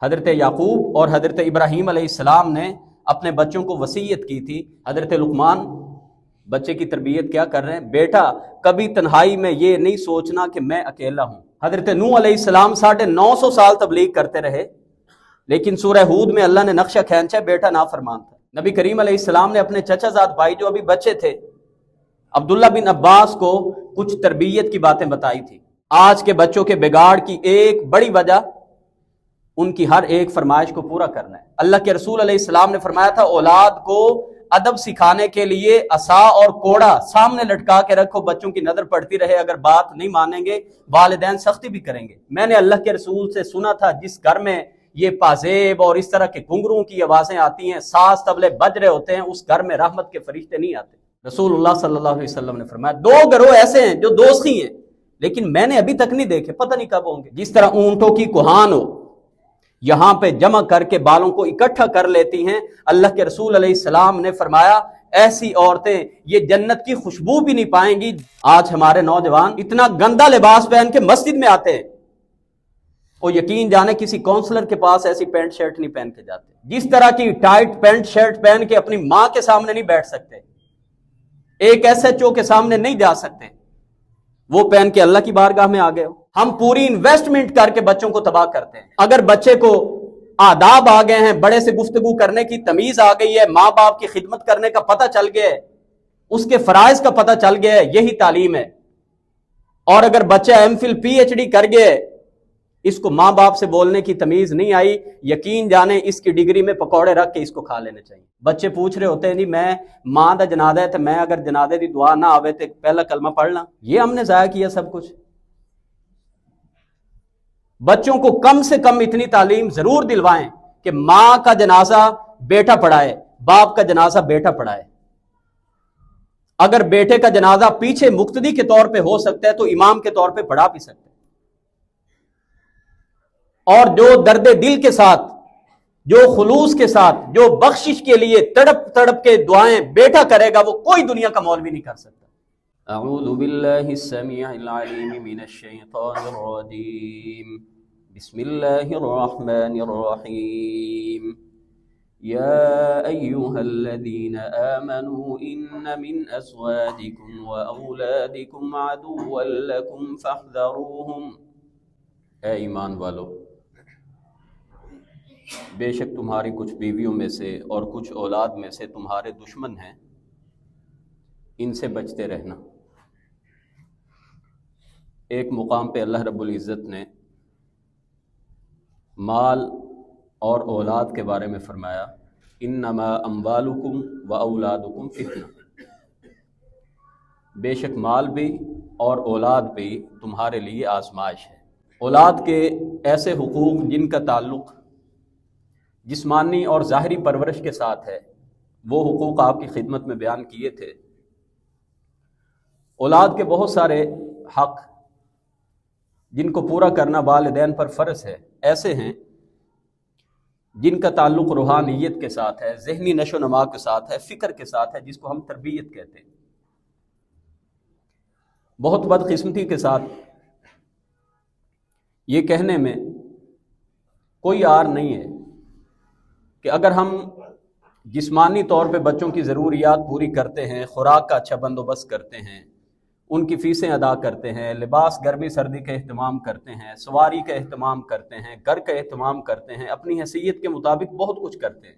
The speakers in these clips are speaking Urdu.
حضرت یعقوب اور حضرت ابراہیم علیہ السلام نے اپنے بچوں کو وصیت کی تھی. حضرت لقمان بچے کی تربیت کیا کر رہے ہیں؟ بیٹا کبھی تنہائی میں یہ نہیں سوچنا کہ میں اکیلا ہوں. حضرت نوح علیہ السلام 950 سال تبلیغ کرتے رہے، لیکن سورہ ہود میں اللہ نے نقشہ کھینچا، بیٹا نافرمان تھا. نبی کریم علیہ السلام نے اپنے چچا زاد بھائی جو ابھی بچے تھے عبداللہ بن عباس کو کچھ تربیت کی باتیں بتائی تھی. آج کے بچوں کے بگاڑ کی ایک بڑی وجہ ان کی ہر ایک فرمائش کو پورا کرنا ہے. اللہ کے رسول علیہ السلام نے فرمایا تھا اولاد کو ادب سکھانے کے لیے عصا اور کوڑا سامنے لٹکا کے رکھو، بچوں کی نظر پڑتی رہے، اگر بات نہیں مانیں گے والدین سختی بھی کریں گے. میں نے اللہ کے رسول سے سنا تھا جس گھر میں یہ پازیب اور اس طرح کے گھنگروں کی آوازیں آتی ہیں، ساز طبلے بج رہے ہوتے ہیں، اس گھر میں رحمت کے فرشتے نہیں آتے. رسول اللہ صلی اللہ علیہ وسلم نے فرمایا 2 گروہ ایسے ہیں جو دوست ہی ہیں لیکن میں نے ابھی تک نہیں دیکھے، پتہ نہیں کب ہوں گے. جس طرح اونٹوں کی کوہان ہو یہاں پہ جمع کر کے بالوں کو اکٹھا کر لیتی ہیں، اللہ کے رسول علیہ السلام نے فرمایا ایسی عورتیں یہ جنت کی خوشبو بھی نہیں پائیں گی. آج ہمارے نوجوان اتنا گندا لباس پہن کے مسجد میں آتے ہیں، وہ یقین جانے کسی کونسلر کے پاس ایسی پینٹ شرٹ نہیں پہن کے جاتے. جس طرح کی ٹائٹ پینٹ شرٹ پہن کے اپنی ماں کے سامنے نہیں بیٹھ سکتے، ایک SHO کے سامنے نہیں جا سکتے، وہ پہن کے اللہ کی بارگاہ میں آ گئے ہو. ہم پوری انویسٹمنٹ کر کے بچوں کو تباہ کرتے ہیں. اگر بچے کو آداب آ گئے ہیں، بڑے سے گفتگو کرنے کی تمیز آ گئی ہے، ماں باپ کی خدمت کرنے کا پتہ چل گیا ہے، اس کے فرائض کا پتہ چل گیا ہے، یہی تعلیم ہے. اور اگر بچہ MPhil PhD کر گیا ہے، اس کو ماں باپ سے بولنے کی تمیز نہیں آئی، یقین جانے اس کی ڈگری میں پکوڑے رکھ کے اس کو کھا لینے چاہیے. بچے پوچھ رہے ہوتے ہیں جی میں ماں دا جنازہ ہے تو میں اگر جنازے دی دعا نہ آوے تو پہلا کلمہ پڑھ لاں. یہ ہم نے ضائع کیا سب کچھ. بچوں کو کم سے کم اتنی تعلیم ضرور دلوائیں کہ ماں کا جنازہ بیٹا پڑھائے، باپ کا جنازہ بیٹا پڑھائے. اگر بیٹے کا جنازہ پیچھے مقتدی کے طور پہ ہو سکتا ہے تو امام کے طور پہ پڑھا بھی سکتے ہیں. اور جو درد دل کے ساتھ، جو خلوص کے ساتھ، جو بخشش کے لیے تڑپ تڑپ کے دعائیں بیٹا کرے گا وہ کوئی دنیا کا مولوی نہیں کر سکتا. اعوذ باللہ السمیع العلیم من الشیطان الرجیم بسم اللہ الرحمن الرحیم یا ایہا الذین آمنوا ان من ازواجکم واولادکم عدوا لکم فاحذروہم. اے ایمان والو، بے شک تمہاری کچھ بیویوں میں سے اور کچھ اولاد میں سے تمہارے دشمن ہیں، ان سے بچتے رہنا. ایک مقام پہ اللہ رب العزت نے مال اور اولاد کے بارے میں فرمایا انما اموالکم و اولادکم فتنہ. بے شک مال بھی اور اولاد بھی تمہارے لیے آزمائش ہے. اولاد کے ایسے حقوق جن کا تعلق جسمانی اور ظاہری پرورش کے ساتھ ہے، وہ حقوق آپ کی خدمت میں بیان کیے تھے. اولاد کے بہت سارے حق جن کو پورا کرنا والدین پر فرض ہے ایسے ہیں جن کا تعلق روحانیت کے ساتھ ہے، ذہنی نشو و نما کے ساتھ ہے، فکر کے ساتھ ہے، جس کو ہم تربیت کہتے ہیں. بہت بدقسمتی کے ساتھ یہ کہنے میں کوئی عار نہیں ہے کہ اگر ہم جسمانی طور پہ بچوں کی ضروریات پوری کرتے ہیں، خوراک کا اچھا بندوبست کرتے ہیں، ان کی فیسیں ادا کرتے ہیں، لباس گرمی سردی کا اہتمام کرتے ہیں، سواری کا اہتمام کرتے ہیں، گھر کا اہتمام کرتے ہیں، اپنی حیثیت کے مطابق بہت کچھ کرتے ہیں،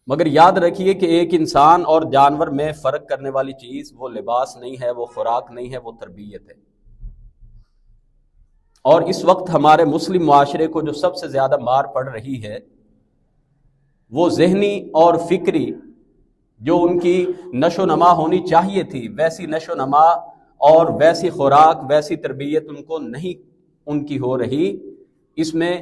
مگر یاد رکھیے کہ ایک انسان اور جانور میں فرق کرنے والی چیز وہ لباس نہیں ہے، وہ خوراک نہیں ہے، وہ تربیت ہے. اور اس وقت ہمارے مسلم معاشرے کو جو سب سے زیادہ مار پڑ رہی ہے وہ ذہنی اور فکری، جو ان کی نشو نما ہونی چاہیے تھی ویسی نشو نما اور ویسی خوراک ویسی تربیت ان کو نہیں ان کی ہو رہی. اس میں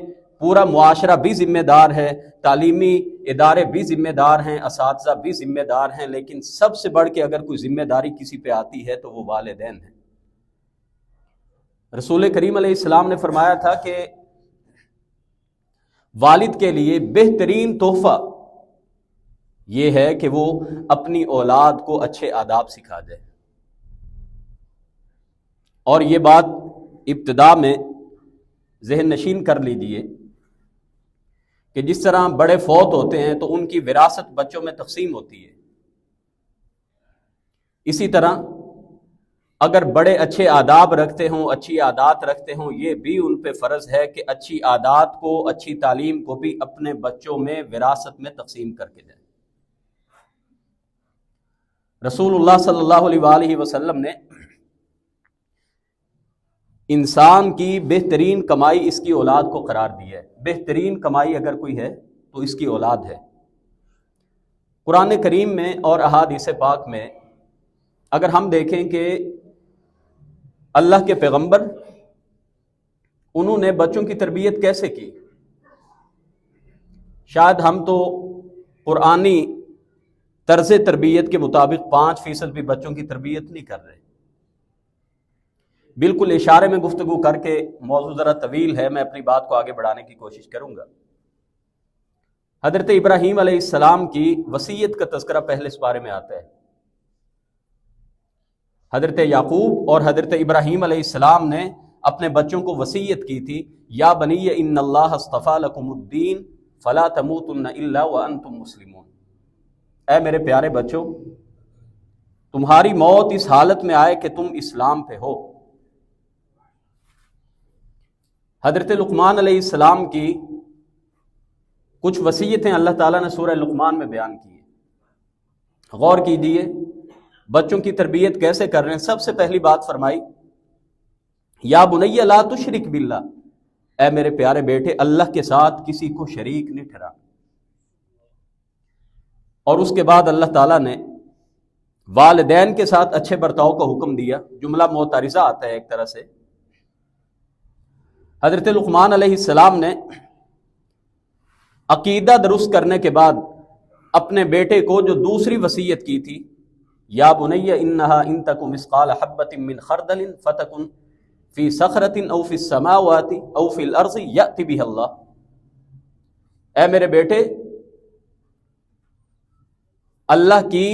پورا معاشرہ بھی ذمہ دار ہے، تعلیمی ادارے بھی ذمہ دار ہیں، اساتذہ بھی ذمہ دار ہیں، لیکن سب سے بڑھ کے اگر کوئی ذمہ داری کسی پہ آتی ہے تو وہ والدین ہیں. رسول کریم علیہ السلام نے فرمایا تھا کہ والد کے لیے بہترین تحفہ یہ ہے کہ وہ اپنی اولاد کو اچھے آداب سکھا دے. اور یہ بات ابتدا میں ذہن نشین کر لیجئے کہ جس طرح بڑے فوت ہوتے ہیں تو ان کی وراثت بچوں میں تقسیم ہوتی ہے، اسی طرح اگر بڑے اچھے آداب رکھتے ہوں، اچھی عادات رکھتے ہوں، یہ بھی ان پہ فرض ہے کہ اچھی عادات کو، اچھی تعلیم کو بھی اپنے بچوں میں وراثت میں تقسیم کر کے جائیں۔ رسول اللہ صلی اللہ علیہ وآلہ وسلم نے انسان کی بہترین کمائی اس کی اولاد کو قرار دی ہے۔ بہترین کمائی اگر کوئی ہے تو اس کی اولاد ہے۔ قرآن کریم میں اور احادیث پاک میں اگر ہم دیکھیں کہ اللہ کے پیغمبر انہوں نے بچوں کی تربیت کیسے کی، شاید ہم تو قرآنی طرز تربیت کے مطابق 5% بھی بچوں کی تربیت نہیں کر رہے۔ بالکل اشارے میں گفتگو کر کے، موضوع ذرا طویل ہے، میں اپنی بات کو آگے بڑھانے کی کوشش کروں گا۔ حضرت ابراہیم علیہ السلام کی وصیت کا تذکرہ پہلے اس بارے میں آتا ہے۔ حضرت یعقوب اور حضرت ابراہیم علیہ السلام نے اپنے بچوں کو وصیت کی تھی، یا بنی ان اللہ اصطفیٰ لکم الدین فلا تموتن الا وانتم مسلمون۔ اے میرے پیارے بچوں، تمہاری موت اس حالت میں آئے کہ تم اسلام پہ ہو۔ حضرت لقمان علیہ السلام کی کچھ وصیتیں اللہ تعالیٰ نے سورہ لقمان میں بیان کی ہیں۔ غور کیجیے بچوں کی تربیت کیسے کر رہے ہیں۔ سب سے پہلی بات فرمائی، یا بنی لا تشرک باللہ، اے میرے پیارے بیٹے اللہ کے ساتھ کسی کو شریک نہیں ٹھہرا۔ اور اس کے بعد اللہ تعالیٰ نے والدین کے ساتھ اچھے برتاؤ کا حکم دیا۔ جملہ معترضہ آتا ہے ایک طرح سے۔ حضرت لقمان علیہ السلام نے عقیدہ درست کرنے کے بعد اپنے بیٹے کو جو دوسری وصیت کی تھی، یا بنی انہا ان تک مثقال حبۃ من خردل فتکن فی صخرۃ او فی السماوات او فی الارض یأتی بہ اللہ، اے میرے بیٹے اللہ کی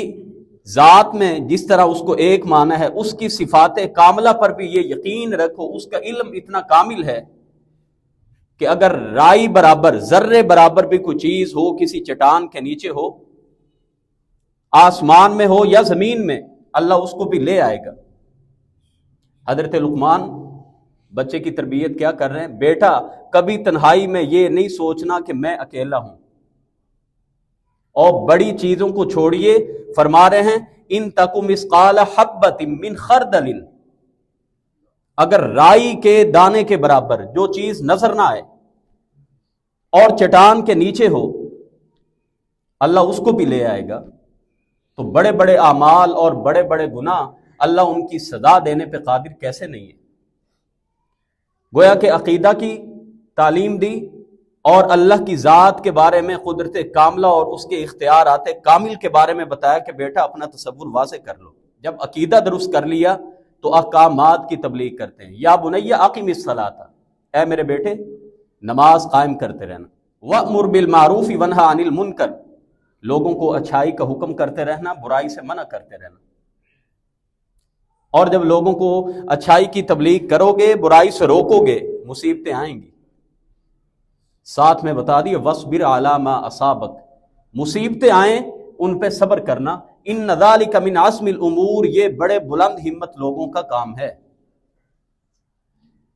ذات میں جس طرح اس کو ایک مانا ہے، اس کی صفات کاملہ پر بھی یہ یقین رکھو، اس کا علم اتنا کامل ہے کہ اگر رائی برابر، ذرے برابر بھی کوئی چیز ہو کسی چٹان کے نیچے ہو، آسمان میں ہو یا زمین میں، اللہ اس کو بھی لے آئے گا۔ حضرت لقمان بچے کی تربیت کیا کر رہے ہیں؟ بیٹا کبھی تنہائی میں یہ نہیں سوچنا کہ میں اکیلا ہوں، اور بڑی چیزوں کو چھوڑیے، فرما رہے ہیں ان تک مثقال حبۃ من خردل، اگر رائی کے دانے کے برابر جو چیز نظر نہ آئے اور چٹان کے نیچے ہو، اللہ اس کو بھی لے آئے گا۔ تو بڑے بڑے اعمال اور بڑے بڑے گناہ اللہ ان کی سزا دینے پہ قادر کیسے نہیں ہے؟ گویا کہ عقیدہ کی تعلیم دی اور اللہ کی ذات کے بارے میں قدرت کاملہ اور اس کے اختیارات کامل کے بارے میں بتایا کہ بیٹا اپنا تصور واضح کر لو۔ جب عقیدہ درست کر لیا تو احکامات کی تبلیغ کرتے ہیں۔ یا بنی اقم الصلاۃ، اے میرے بیٹے نماز قائم کرتے رہنا۔ وأمر بالمعروف وانہا عن المنکر، لوگوں کو اچھائی کا حکم کرتے رہنا، برائی سے منع کرتے رہنا۔ اور جب لوگوں کو اچھائی کی تبلیغ کرو گے، برائی سے روکو گے، مصیبتیں آئیں گی۔ ساتھ میں بتا دیا وَاصْبِرْ عَلَىٰ مَا أَصَابَكَ، مصیبتیں آئیں ان پہ صبر کرنا۔ ان ذَلِكَ مِنْ عَزْمِ الْأُمُورِ، یہ بڑے بلند ہمت لوگوں کا کام ہے۔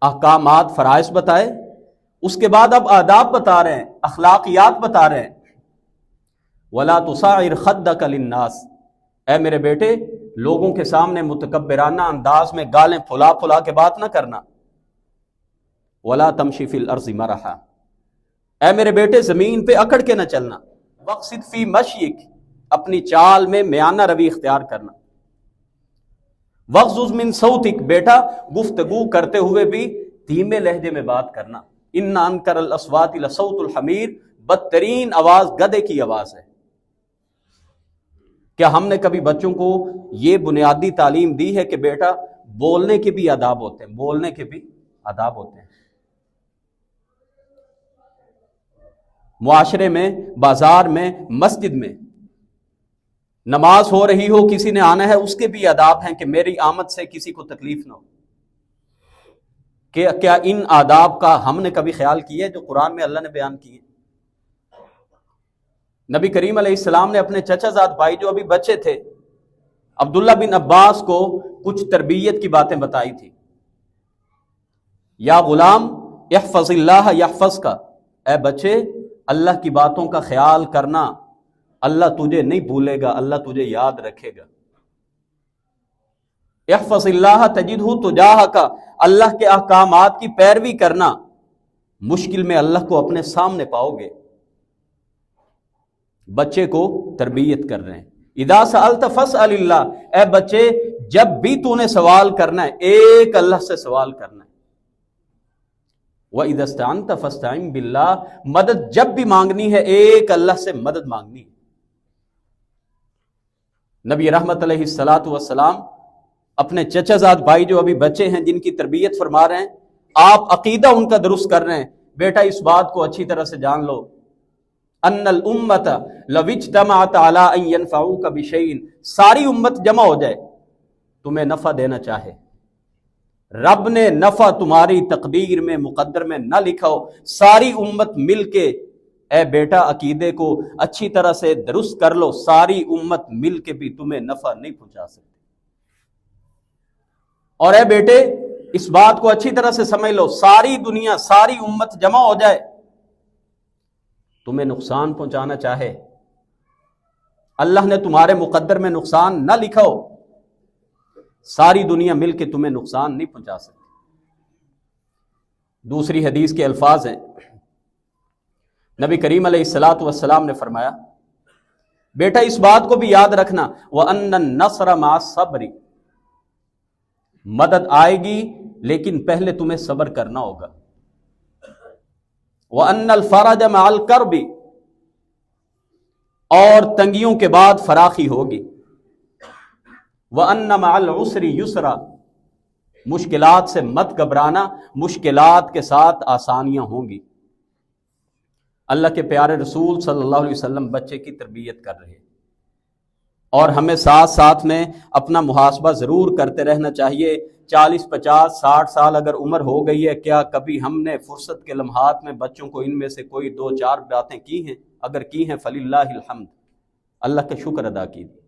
احکامات فرائض بتائے، اس کے بعد اب آداب بتا رہے ہیں، اخلاقیات بتا رہے ہیں۔ وَلَا تُصَعِّرْ خَدَّكَ لِلنَّاسِ، اے میرے بیٹے لوگوں کے سامنے متکبرانہ انداز میں گالیں پھلا پھلا کے بات نہ کرنا۔ وَلَا تَمْشِ فِي الْأَرْضِ مَرَحًا، اے میرے بیٹے زمین پہ اکڑ کے نہ چلنا۔ وَاقْصِدْ فِي مَشْيِكَ، اپنی چال میں میانہ روی اختیار کرنا۔ وَاغْضُضْ مِنْ صَوْتِكَ، بیٹا گفتگو کرتے ہوئے بھی دھیمے لہجے میں بات کرنا۔ إِنَّ أَنْكَرَ الْأَصْوَاتِ لَصَوْتُ الْحَمِيرِ، بدترین آواز گدھے کی آواز ہے۔ کیا ہم نے کبھی بچوں کو یہ بنیادی تعلیم دی ہے کہ بیٹا بولنے کے بھی آداب ہوتے ہیں، بولنے کے بھی آداب ہوتے ہیں؟ معاشرے میں، بازار میں، مسجد میں نماز ہو رہی ہو، کسی نے آنا ہے، اس کے بھی آداب ہیں کہ میری آمد سے کسی کو تکلیف نہ ہو، کہ کیا ان آداب کا ہم نے کبھی خیال کیا ہے جو قرآن میں اللہ نے بیان کیے؟ نبی کریم علیہ السلام نے اپنے چچا زاد بھائی جو ابھی بچے تھے عبداللہ بن عباس کو کچھ تربیت کی باتیں بتائی تھی. یا غلام احفظ اللہ یحفظ کا، اے بچے اللہ کی باتوں کا خیال کرنا، اللہ تجھے نہیں بھولے گا، اللہ تجھے یاد رکھے گا. احفظ اللہ تجدہ تجاہک کا، اللہ کے احکامات کی پیروی کرنا، مشکل میں اللہ کو اپنے سامنے پاؤ گے. بچے کو تربیت کر رہے ہیں. اذا سألت فاسأل اللہ، اے بچے جب بھی تو نے سوال کرنا ہے ایک اللہ سے سوال کرنا ہے. وَإِذَا اسْتَعَنْتَ فَاسْتَعِنْ بِاللَّهِ، مدد جب بھی مانگنی ہے ایک اللہ سے مدد مانگنی ہے. نبی رحمت علیہ الصلاۃ والسلام اپنے چچا زاد بھائی جو ابھی بچے ہیں جن کی تربیت فرما رہے ہیں، آپ عقیدہ ان کا درست کر رہے ہیں. بیٹا اس بات کو اچھی طرح سے جان لو، ان الامت لو اجتمعت علی ان ينفعوک بشیء، ساری امت جمع ہو جائے تمہیں نفع دینا چاہے، رب نے نفع تمہاری تقدیر میں مقدر میں نہ لکھا ہو، ساری امت مل کے، اے بیٹا عقیدے کو اچھی طرح سے درست کر لو، ساری امت مل کے بھی تمہیں نفع نہیں پہنچا سکتی. اور اے بیٹے اس بات کو اچھی طرح سے سمجھ لو، ساری دنیا ساری امت جمع ہو جائے تمہیں نقصان پہنچانا چاہے، اللہ نے تمہارے مقدر میں نقصان نہ لکھا ہو، ساری دنیا مل کے تمہیں نقصان نہیں پہنچا سکتی. دوسری حدیث کے الفاظ ہیں، نبی کریم علیہ الصلاۃ والسلام نے فرمایا بیٹا اس بات کو بھی یاد رکھنا، وَأَنَّ النَّصْرَ مَعَ الصَّبْرِ، مدد آئے گی لیکن پہلے تمہیں صبر کرنا ہوگا. وَأَنَّ الْفَرَجَ مَعَ الْكَرْبِ، اور تنگیوں کے بعد فراخی ہوگی. وَأَنَّ مَعَ الْعُسْرِ يُسْرًا، مشکلات سے مت گھبرانا، مشکلات کے ساتھ آسانیاں ہوں گی. اللہ کے پیارے رسول صلی اللہ علیہ وسلم بچے کی تربیت کر رہے ہیں، اور ہمیں ساتھ ساتھ میں اپنا محاسبہ ضرور کرتے رہنا چاہیے. 40 50 60 سال اگر عمر ہو گئی ہے، کیا کبھی ہم نے فرصت کے لمحات میں بچوں کو ان میں سے کوئی 2 4 باتیں کی ہیں؟ اگر کی ہیں فللہ الحمد، اللہ کا شکر ادا کیجیے.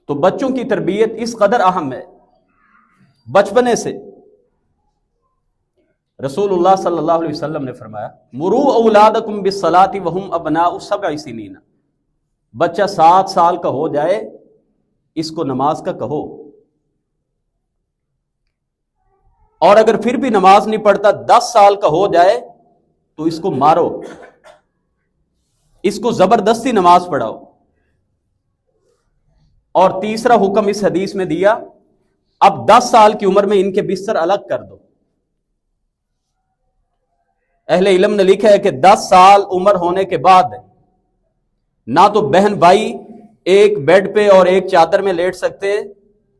تو بچوں کی تربیت اس قدر اہم ہے بچپنے سے. رسول اللہ صلی اللہ علیہ وسلم نے فرمایا مروا اولادکم بالصلاۃ وهم ابناء 7 سنین، بچہ 7 سال کا ہو جائے اس کو نماز کا کہو، اور اگر پھر بھی نماز نہیں پڑھتا 10 سال کا ہو جائے تو اس کو مارو، اس کو زبردستی نماز پڑھاؤ. اور تیسرا حکم اس حدیث میں دیا، اب 10 سال کی عمر میں ان کے بستر الگ کر دو. اہل علم نے لکھا ہے کہ 10 سال عمر ہونے کے بعد نہ تو بہن بھائی ایک بیڈ پہ اور ایک چادر میں لیٹ سکتے ہیں،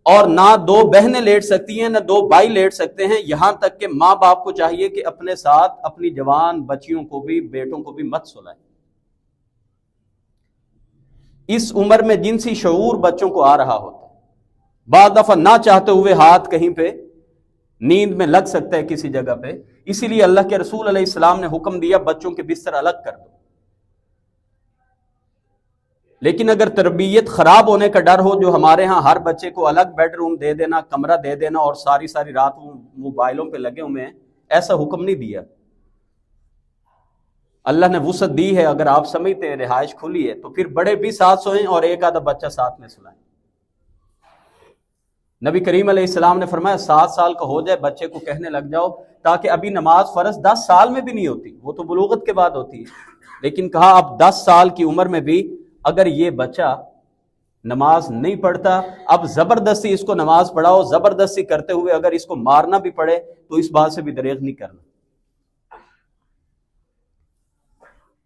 اور نہ 2 بہنیں لیٹ سکتی ہیں، نہ 2 بھائی لیٹ سکتے ہیں. یہاں تک کہ ماں باپ کو چاہیے کہ اپنے ساتھ اپنی جوان بچیوں کو بھی، بیٹوں کو بھی مت سلائیں. اس عمر میں جنسی شعور بچوں کو آ رہا ہوتا ہے، بعض دفعہ نہ چاہتے ہوئے ہاتھ کہیں پہ نیند میں لگ سکتا ہے کسی جگہ پہ، اسی لیے اللہ کے رسول علیہ السلام نے حکم دیا بچوں کے بستر الگ کر دو. لیکن اگر تربیت خراب ہونے کا ڈر ہو، جو ہمارے ہاں ہر بچے کو الگ بیڈ روم دے دینا، کمرہ دے دینا، اور ساری رات وہ موبائلوں پہ لگے ہوئے ہیں، ایسا حکم نہیں دیا. اللہ نے وسعت دی ہے، اگر آپ سمجھتے ہیں رہائش کھلی ہے تو پھر بڑے بھی ساتھ سوئیں اور ایک آدھا بچہ ساتھ میں سلائیں. نبی کریم علیہ السلام نے فرمایا 7 سال کا ہو جائے بچے کو کہنے لگ جاؤ، تاکہ ابھی نماز فرض 10 سال میں بھی نہیں ہوتی، وہ تو بلوغت کے بعد ہوتی ہے. لیکن کہا اب 10 سال کی عمر میں بھی اگر یہ بچہ نماز نہیں پڑھتا، اب زبردستی اس کو نماز پڑھاؤ، زبردستی کرتے ہوئے اگر اس کو مارنا بھی پڑے تو اس بات سے بھی دریغ نہیں کرنا.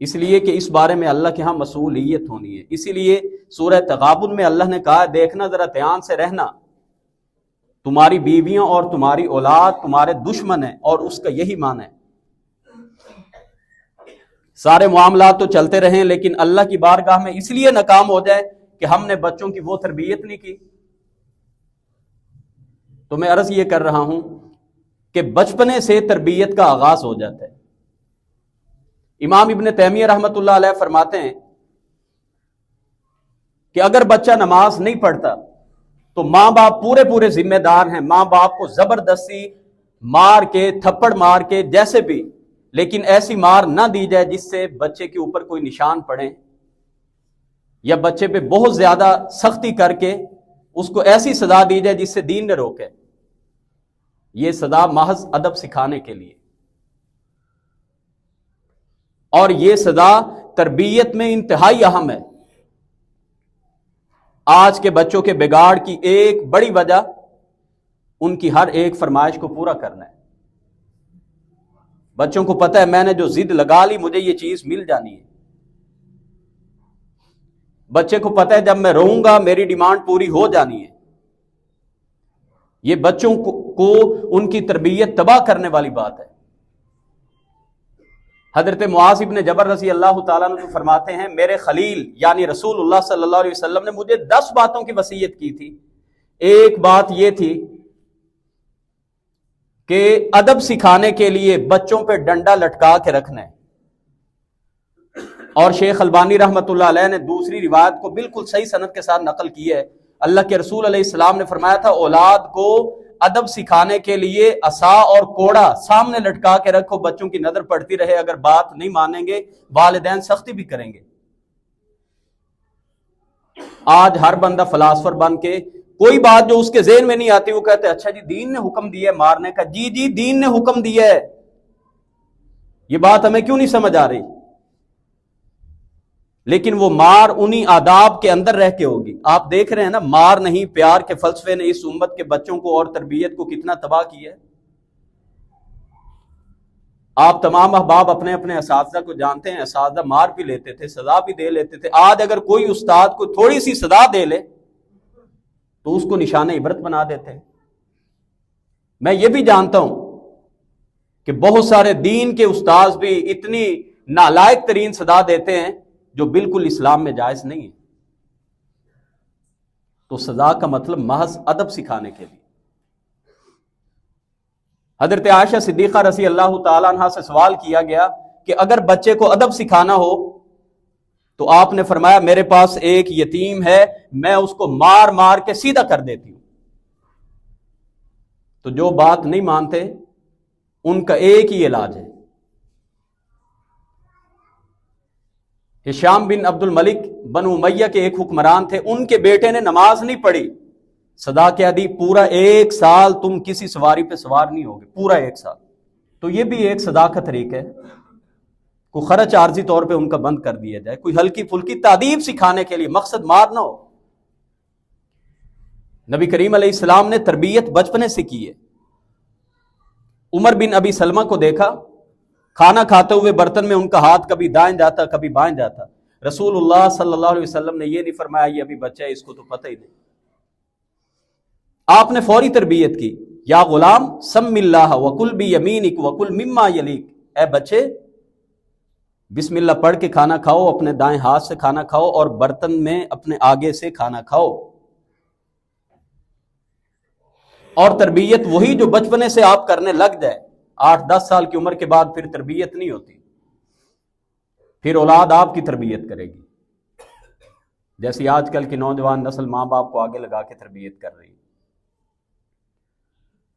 اس لیے کہ اس بارے میں اللہ کے ہاں مسئولیت ہونی ہے. اسی لیے سورہ تغابن میں اللہ نے کہا دیکھنا ذرا دھیان سے رہنا، تمہاری بیویاں اور تمہاری اولاد تمہارے دشمن ہیں، اور اس کا یہی معنی ہے. سارے معاملات تو چلتے رہیں لیکن اللہ کی بارگاہ میں اس لیے ناکام ہو جائے کہ ہم نے بچوں کی وہ تربیت نہیں کی. تو میں عرض یہ کر رہا ہوں کہ بچپنے سے تربیت کا آغاز ہو جاتا ہے۔ امام ابن تیمیہ رحمۃ اللہ علیہ فرماتے ہیں کہ اگر بچہ نماز نہیں پڑھتا تو ماں باپ پورے ذمہ دار ہیں، ماں باپ کو زبردستی مار کے، تھپڑ مار کے، جیسے بھی، لیکن ایسی مار نہ دی جائے جس سے بچے کے اوپر کوئی نشان پڑے، یا بچے پہ بہت زیادہ سختی کر کے اس کو ایسی سزا دی جائے جس سے دین نے روکے۔ یہ سزا محض ادب سکھانے کے لیے، اور یہ سزا تربیت میں انتہائی اہم ہے۔ آج کے بچوں کے بگاڑ کی ایک بڑی وجہ ان کی ہر ایک فرمائش کو پورا کرنا ہے۔ بچوں کو پتہ ہے میں نے جو ضد لگا لی مجھے یہ چیز مل جانی ہے۔ بچے کو پتہ ہے جب میں روؤں گا میری ڈیمانڈ پوری ہو جانی ہے۔ یہ بچوں کو ان کی تربیت تباہ کرنے والی بات ہے۔ حضرت معاذ ابن جبل رضی اللہ تعالیٰ عنہ فرماتے ہیں میرے خلیل یعنی رسول اللہ صلی اللہ علیہ وسلم نے مجھے 10 باتوں کی وصیت کی تھی۔ ایک بات یہ تھی کہ ادب سکھانے کے لیے بچوں پہ ڈنڈا لٹکا کے رکھنا ہے، اور شیخ البانی رحمۃ اللہ علیہ نے دوسری روایت کو بالکل صحیح سند کے ساتھ نقل کی ہے۔ اللہ کے رسول علیہ السلام نے فرمایا تھا اولاد کو ادب سکھانے کے لیے عصا اور کوڑا سامنے لٹکا کے رکھو، بچوں کی نظر پڑتی رہے، اگر بات نہیں مانیں گے والدین سختی بھی کریں گے۔ آج ہر بندہ فلاسفر بن کے کوئی بات جو اس کے ذہن میں نہیں آتی وہ کہتے ہیں اچھا جی دین نے حکم دیا ہے مارنے کا۔ جی دین نے حکم دیا ہے، یہ بات ہمیں کیوں نہیں سمجھ آ رہی؟ لیکن وہ مار انہی آداب کے اندر رہ کے ہوگی۔ آپ دیکھ رہے ہیں نا، مار نہیں پیار کے فلسفے نے اس امت کے بچوں کو اور تربیت کو کتنا تباہ کیا ہے۔ آپ تمام احباب اپنے اپنے اساتذہ کو جانتے ہیں، اساتذہ مار بھی لیتے تھے، سزا بھی دے لیتے تھے۔ آج اگر کوئی استاد کو تھوڑی سی سزا دے لے تو اس کو نشان عبرت بنا دیتے ہیں۔ میں یہ بھی جانتا ہوں کہ بہت سارے دین کے استاذ بھی اتنی نالائق ترین سزا دیتے ہیں جو بالکل اسلام میں جائز نہیں ہے۔ تو سزا کا مطلب محض ادب سکھانے کے لیے۔ حضرت عائشہ صدیقہ رضی اللہ تعالیٰ عنہ سے سوال کیا گیا کہ اگر بچے کو ادب سکھانا ہو تو آپ نے فرمایا میرے پاس ایک یتیم ہے، میں اس کو مار مار کے سیدھا کر دیتی ہوں۔ تو جو بات نہیں مانتے ان کا ایک ہی علاج ہے۔ ہشام بن عبد الملک بنو امیہ کے ایک حکمران تھے، ان کے بیٹے نے نماز نہیں پڑھی، سزا کیا دی؟ پورا 1 سال تم کسی سواری پہ سوار نہیں ہوگے، پورا 1 سال۔ تو یہ بھی ایک سزا کا طریقہ ہے، کوئی خرچ عارضی طور پہ ان کا بند کر دیا جائے، کوئی ہلکی پھلکی تعدیب سکھانے کے لیے، مقصد مار نہ ہو۔ نبی کریم علیہ السلام نے تربیت بچپنے سے کی ہے۔ عمر بن ابی سلمہ کو دیکھا کھانا کھاتے ہوئے برتن میں ان کا ہاتھ کبھی دائیں جاتا کبھی بائیں جاتا، رسول اللہ صلی اللہ علیہ وسلم نے یہ نہیں فرمایا یہ ابھی بچہ ہے اس کو تو پتہ ہی نہیں، آپ نے فوری تربیت کی، یا غلام سم اللہ وکل بیمینک وکل مما یلیک، اے بچے بسم اللہ پڑھ کے کھانا کھاؤ، اپنے دائیں ہاتھ سے کھانا کھاؤ اور برتن میں اپنے آگے سے کھانا کھاؤ۔ اور تربیت وہی جو بچپنے سے آپ کرنے لگ جائے، 8-10 سال کی عمر کے بعد پھر تربیت نہیں ہوتی، پھر اولاد آپ کی تربیت کرے گی، جیسی آج کل کی نوجوان نسل ماں باپ کو آگے لگا کے تربیت کر رہی ہے۔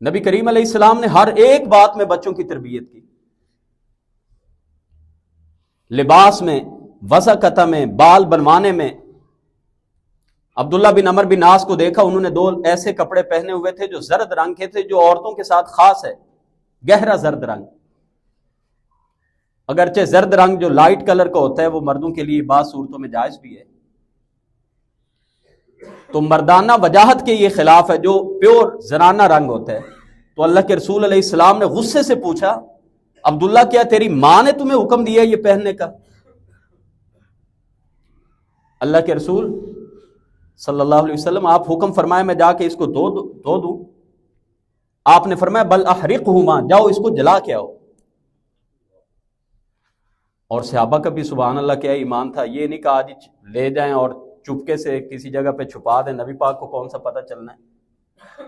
نبی کریم علیہ السلام نے ہر ایک بات میں بچوں کی تربیت کی، لباس میں، وضاقت میں، بال بنوانے میں۔ عبداللہ بن عمر بن عاص کو دیکھا، انہوں نے 2 ایسے کپڑے پہنے ہوئے تھے جو زرد رنگ کے تھے، جو عورتوں کے ساتھ خاص ہے، گہرا زرد رنگ۔ اگرچہ زرد رنگ جو لائٹ کلر کا ہوتا ہے وہ مردوں کے لیے بعض صورتوں میں جائز بھی ہے، تو مردانہ وجاہت کے یہ خلاف ہے جو پیور زنانہ رنگ ہوتا ہے۔ تو اللہ کے رسول علیہ السلام نے غصے سے پوچھا عبداللہ کیا تیری ماں نے تمہیں حکم دیا یہ پہننے کا؟ اللہ کے رسول صلی اللہ علیہ وسلم آپ حکم فرمائے میں جا کے اس کو دھو دوں؟ آپ نے فرمایا بل احرقہما، جاؤ اس کو جلا کے آؤ۔ اور صحابہ کا بھی سبحان اللہ کیا ایمان تھا، یہ نہیں کہا جی لے جائیں اور چپکے سے کسی جگہ پہ چھپا دیں، نبی پاک کو کون سا پتہ چلنا ہے۔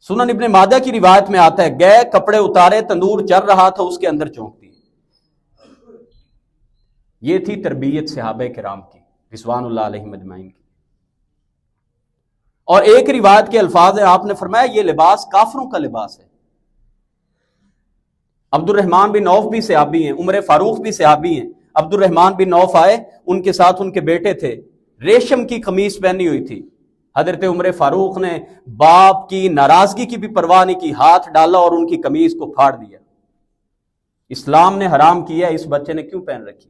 سنن ابن ماجہ کی روایت میں آتا ہے گئے کپڑے اتارے تندور چل رہا تھا اس کے اندر چونک دی۔ یہ تھی تربیت صحابہ کرام کی رضوان اللہ علیہم اجمعین کی۔ اور ایک روایت کے الفاظ ہیں، آپ نے فرمایا یہ لباس کافروں کا لباس ہے۔ عبد الرحمن بن عوف بھی صحابی ہیں، عمر فاروق بھی صحابی ہیں۔ عبد الرحمن بن عوف آئے، ان کے ساتھ ان کے بیٹے تھے، ریشم کی قمیص پہنی ہوئی تھی۔ حضرت عمر فاروق نے باپ کی ناراضگی کی بھی پرواہ نہیں کی، ہاتھ ڈالا اور ان کی قمیص کو پھاڑ دیا۔ اسلام نے حرام کیا، اس بچے نے کیوں پہن رکھی؟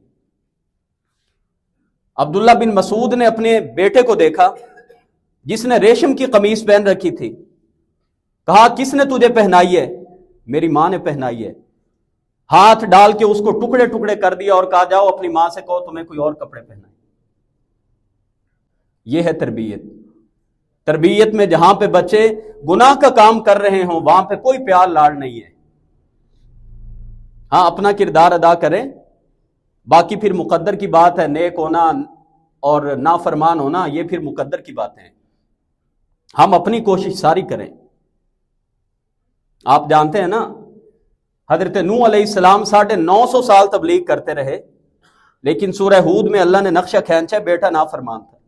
عبداللہ بن مسعود نے اپنے بیٹے کو دیکھا جس نے ریشم کی قمیص پہن رکھی تھی، کہا کس نے تجھے پہنائی ہے؟ میری ماں نے پہنائی ہے۔ ہاتھ ڈال کے اس کو ٹکڑے ٹکڑے کر دیا اور کہا جاؤ اپنی ماں سے کہو تمہیں کوئی اور کپڑے پہنائے۔ یہ ہے تربیت۔ تربیت میں جہاں پہ بچے گناہ کا کام کر رہے ہوں وہاں پہ کوئی پیار لاڑ نہیں ہے۔ ہاں اپنا کردار ادا کریں، باقی پھر مقدر کی بات ہے، نیک ہونا اور نافرمان ہونا یہ پھر مقدر کی باتیں ہیں۔ ہم اپنی کوشش ساری کریں۔ آپ جانتے ہیں نا حضرت نوح علیہ السلام 950 سال تبلیغ کرتے رہے، لیکن سورہ ہود میں اللہ نے نقشہ کھینچا بیٹا نافرمان تھا۔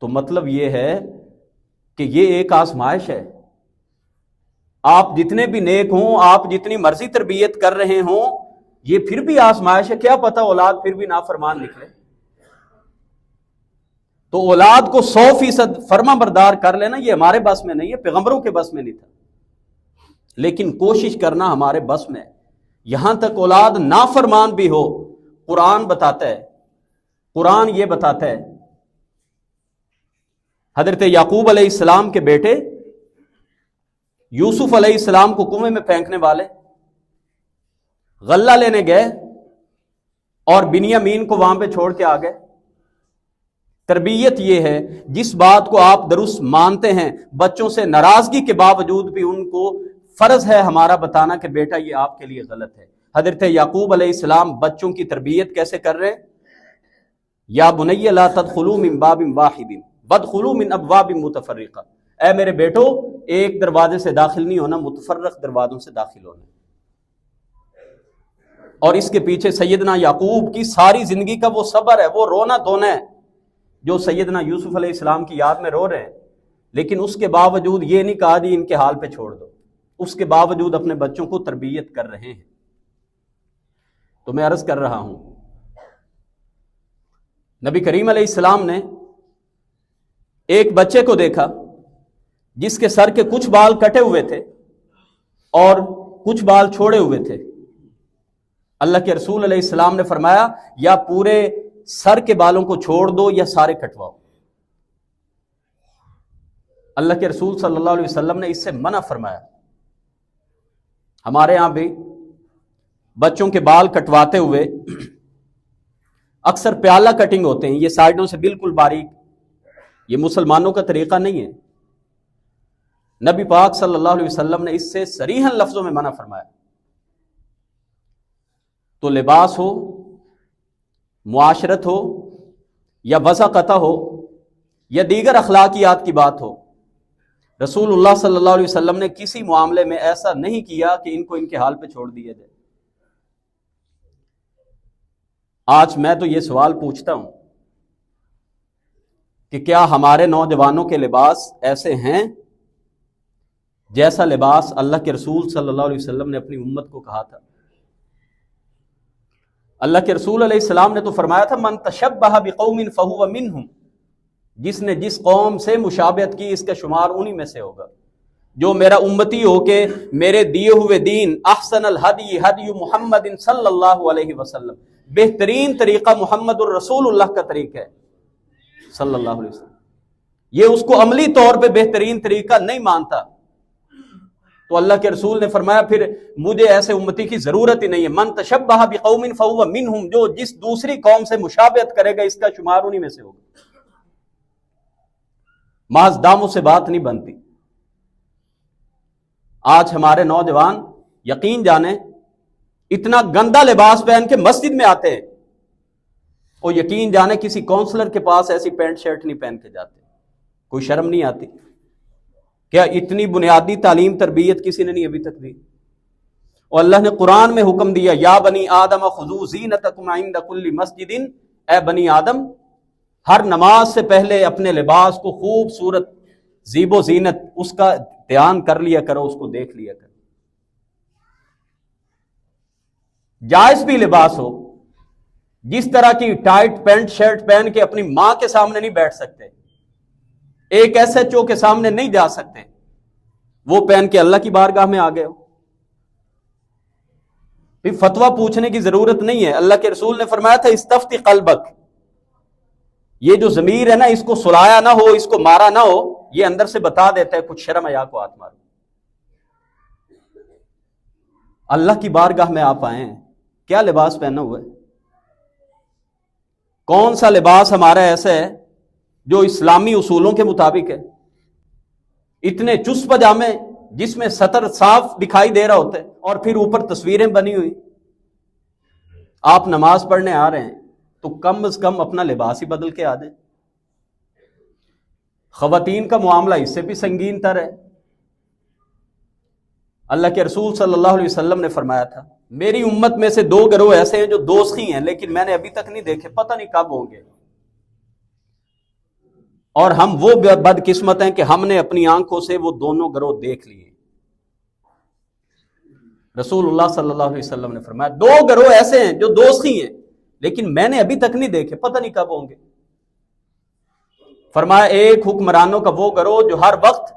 تو مطلب یہ ہے کہ یہ ایک آزمائش ہے۔ آپ جتنے بھی نیک ہوں، آپ جتنی مرضی تربیت کر رہے ہوں، یہ پھر بھی آزمائش ہے، کیا پتہ اولاد پھر بھی نافرمان نکلے۔ تو اولاد کو 100% فرما بردار کر لینا یہ ہمارے بس میں نہیں ہے، پیغمبروں کے بس میں نہیں تھا، لیکن کوشش کرنا ہمارے بس میں ہے۔ یہاں تک اولاد نافرمان بھی ہو، قرآن بتاتا ہے، قرآن یہ بتاتا ہے، حضرت یعقوب علیہ السلام کے بیٹے یوسف علیہ السلام کو کنویں میں پھینکنے والے غلہ لینے گئے اور بنیامین کو وہاں پہ چھوڑ کے آ گئے۔ تربیت یہ ہے جس بات کو آپ درست مانتے ہیں، بچوں سے ناراضگی کے باوجود بھی ان کو فرض ہے ہمارا بتانا کہ بیٹا یہ آپ کے لیے غلط ہے۔ حضرت یعقوب علیہ السلام بچوں کی تربیت کیسے کر رہے ہیں؟ یا بنی لا تدخلوا من باب واحد وادخلوا من ابواب متفرقہ، اے میرے بیٹو ایک دروازے سے داخل نہیں ہونا، متفرق دروازوں سے داخل ہونا۔ اور اس کے پیچھے سیدنا یعقوب کی ساری زندگی کا وہ صبر ہے، وہ رونا دھونا ہے، جو سیدنا یوسف علیہ السلام کی یاد میں رو رہے ہیں، لیکن اس کے باوجود یہ نہیں کہا جی ان کے حال پہ چھوڑ دو، اس کے باوجود اپنے بچوں کو تربیت کر رہے ہیں۔ تو میں عرض کر رہا ہوں، نبی کریم علیہ السلام نے ایک بچے کو دیکھا جس کے سر کے کچھ بال کٹے ہوئے تھے اور کچھ بال چھوڑے ہوئے تھے۔ اللہ کے رسول علیہ السلام نے فرمایا یا پورے سر کے بالوں کو چھوڑ دو یا سارے کٹواؤ۔ اللہ کے رسول صلی اللہ علیہ وسلم نے اس سے منع فرمایا۔ ہمارے ہاں بھی بچوں کے بال کٹواتے ہوئے اکثر پیالہ کٹنگ ہوتے ہیں، یہ سائڈوں سے بالکل باریک، یہ مسلمانوں کا طریقہ نہیں ہے۔ نبی پاک صلی اللہ علیہ وسلم نے اس سے صریحاً لفظوں میں منع فرمایا۔ تو لباس ہو، معاشرت ہو، یا وضع قطع ہو، یا دیگر اخلاقیات کی بات ہو، رسول اللہ صلی اللہ علیہ وسلم نے کسی معاملے میں ایسا نہیں کیا کہ ان کو ان کے حال پہ چھوڑ دیا جائے۔ آج میں تو یہ سوال پوچھتا ہوں کہ کیا ہمارے نوجوانوں کے لباس ایسے ہیں جیسا لباس اللہ کے رسول صلی اللہ علیہ وسلم نے اپنی امت کو کہا تھا؟ اللہ کے رسول علیہ السلام نے تو فرمایا تھا من تشبہ بقوم فہو منہم، جس نے جس قوم سے مشابہت کی اس کا شمار انہی میں سے ہوگا۔ جو میرا امتی ہو کے میرے دیے ہوئے دین احسن الہدی ہدی محمد صلی اللہ علیہ وسلم، بہترین طریقہ محمد الرسول اللہ کا طریقہ ہے صلی اللہ علیہ وسلم، یہ اس کو عملی طور پہ بہترین طریقہ نہیں مانتا، تو اللہ کے رسول نے فرمایا پھر مجھے ایسے امتی کی ضرورت ہی نہیں ہے۔ من تشبہ بقوم فہو منہم، جو جس دوسری قوم سے مشابہت کرے گا اس کا شمار انہی میں سے ہوگا۔ محض داموں سے بات نہیں بنتی۔ آج ہمارے نوجوان یقین جانیں اتنا گندا لباس پہن کے مسجد میں آتے ہیں، اور یقین جانے کسی کونسلر کے پاس ایسی پینٹ شرٹ نہیں پہن کے جاتے، کوئی شرم نہیں آتی۔ کیا اتنی بنیادی تعلیم تربیت کسی نے نہیں ابھی تک دی؟ اور اللہ نے قرآن میں حکم دیا یا بنی آدم خذوا زینتکم عند کل مسجد، اے بنی آدم ہر نماز سے پہلے اپنے لباس کو خوبصورت زیب و زینت اس کا دھیان کر لیا کرو، اس کو دیکھ لیا کرو۔ جائز بھی لباس ہو، جس طرح کی ٹائٹ پینٹ شرٹ پہن کے اپنی ماں کے سامنے نہیں بیٹھ سکتے، ایک ایس ایچ او کے سامنے نہیں جا سکتے، وہ پہن کے اللہ کی بارگاہ میں آ گئے ہو، پھر فتویٰ پوچھنے کی ضرورت نہیں ہے۔ اللہ کے رسول نے فرمایا تھا استفتی قلبک، یہ جو ضمیر ہے نا، اس کو سلایا نہ ہو، اس کو مارا نہ ہو، یہ اندر سے بتا دیتا ہے کچھ شرم حیا کو ہاتھ مارو۔ اللہ کی بارگاہ میں آپ آئے ہیں، کیا لباس پہنا ہوا ہے؟ کون سا لباس ہمارا ایسا ہے جو اسلامی اصولوں کے مطابق ہے؟ اتنے چست پجامے جس میں سطر صاف دکھائی دے رہا ہوتا ہے اور پھر اوپر تصویریں بنی ہوئی۔ آپ نماز پڑھنے آ رہے ہیں تو کم از کم اپنا لباس ہی بدل کے آ جائیں۔ خواتین کا معاملہ اس سے بھی سنگین تر ہے۔ اللہ کے رسول صلی اللہ علیہ وسلم نے فرمایا تھا میری امت میں سے 2 گروہ ایسے ہیں جو دوزخی ہیں، لیکن میں نے ابھی تک نہیں دیکھے، پتہ نہیں کب ہوں گے۔ اور ہم وہ بدقسمت ہیں کہ ہم نے اپنی آنکھوں سے وہ دونوں گروہ دیکھ لیے۔ رسول اللہ صلی اللہ علیہ وسلم نے فرمایا 2 گروہ ایسے ہیں جو دوزخی ہیں، لیکن میں نے ابھی تک نہیں دیکھے، پتہ نہیں کب ہوں گے۔ فرمایا ایک حکمرانوں کا وہ گروہ جو ہر وقت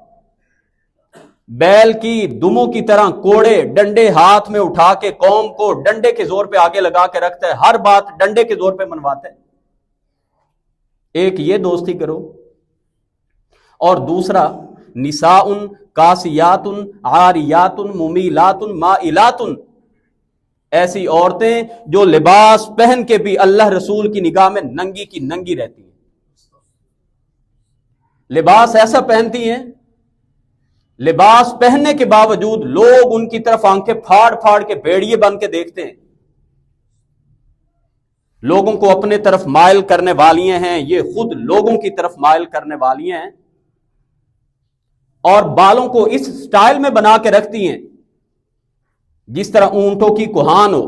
بیل کی دموں کی طرح کوڑے ڈنڈے ہاتھ میں اٹھا کے قوم کو ڈنڈے کے زور پہ آگے لگا کے رکھتا ہے، ہر بات ڈنڈے کے زور پہ منواتا ہے۔ ایک یہ دوستی کرو، اور دوسرا نساء کاسیات عاریات ممیلات مائلات، ایسی عورتیں جو لباس پہن کے بھی اللہ رسول کی نگاہ میں ننگی کی ننگی رہتی ہیں۔ لباس ایسا پہنتی ہیں، لباس پہننے کے باوجود لوگ ان کی طرف آنکھیں پھاڑ پھاڑ کے بھیڑیے بن کے دیکھتے ہیں، لوگوں کو اپنے طرف مائل کرنے والی ہیں، یہ خود لوگوں کی طرف مائل کرنے والی ہیں، اور بالوں کو اس سٹائل میں بنا کے رکھتی ہیں جس طرح اونٹوں کی کوہان ہو،